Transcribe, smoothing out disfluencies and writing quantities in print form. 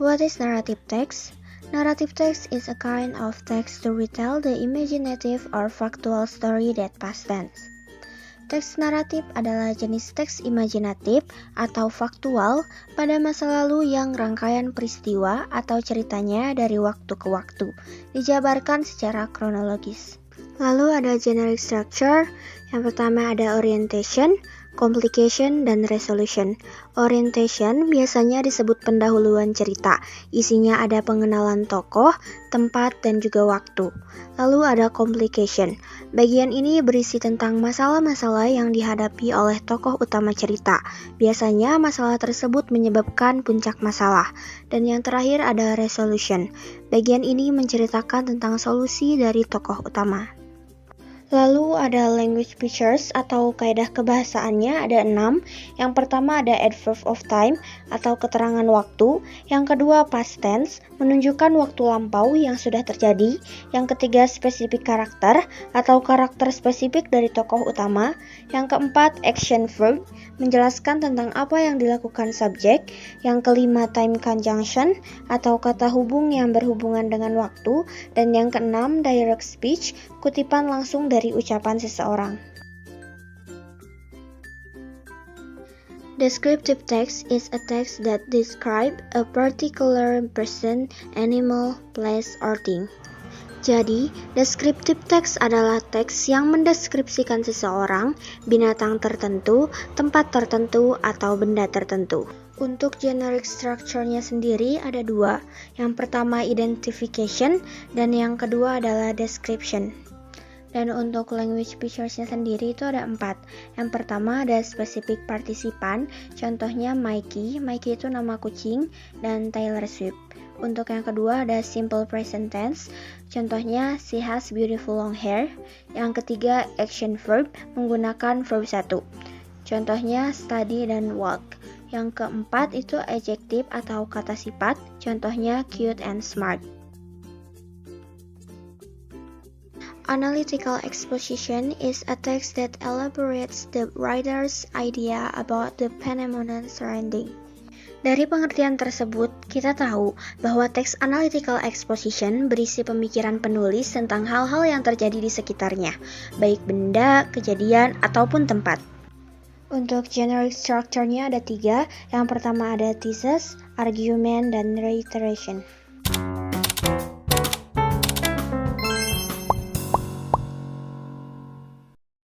What is narrative text? Narrative text is a kind of text to retell the imaginative or factual story that past tense. Teks naratif adalah jenis teks imajinatif atau faktual pada masa lalu yang rangkaian peristiwa atau ceritanya dari waktu ke waktu, dijabarkan secara kronologis. Lalu ada generic structure, yang pertama ada orientation, complication, dan resolution. Orientation biasanya disebut pendahuluan cerita, isinya ada pengenalan tokoh, tempat, dan juga waktu. Lalu ada complication. Bagian ini berisi tentang masalah-masalah yang dihadapi oleh tokoh utama cerita. Biasanya masalah tersebut menyebabkan puncak masalah. Dan yang terakhir ada resolution. Bagian ini menceritakan tentang solusi dari tokoh utama. Lalu ada language features atau kaidah kebahasaannya ada 6. Yang pertama ada adverb of time atau keterangan waktu. Yang kedua past tense, menunjukkan waktu lampau yang sudah terjadi. Yang ketiga spesifik karakter atau karakter spesifik dari tokoh utama. Yang keempat action verb, menjelaskan tentang apa yang dilakukan subjek. Yang kelima time conjunction atau kata hubung yang berhubungan dengan waktu. Dan yang keenam direct speech, kutipan langsung dari ucapan seseorang. Descriptive text is a text that describe a particular person, animal, place, or thing. Jadi, descriptive text adalah teks yang mendeskripsikan seseorang, binatang tertentu, tempat tertentu, atau benda tertentu. Untuk generic structure-nya sendiri ada 2. Yang pertama identification, dan yang kedua adalah description. Dan untuk language features-nya sendiri itu ada 4. Yang pertama ada specific partisipan, contohnya Mikey itu nama kucing, dan Taylor Swift. Untuk yang kedua ada simple present tense, contohnya she has beautiful long hair. Yang ketiga action verb, menggunakan verb 1. Contohnya study dan walk. Yang keempat itu adjective atau kata sifat, contohnya cute and smart. Analytical exposition is a text that elaborates the writer's idea about the phenomenon surrounding. Dari pengertian tersebut, kita tahu bahwa teks analytical exposition berisi pemikiran penulis tentang hal-hal yang terjadi di sekitarnya, baik benda, kejadian, ataupun tempat. Untuk generic structure-nya ada 3. Yang pertama ada thesis, argument, dan reiteration.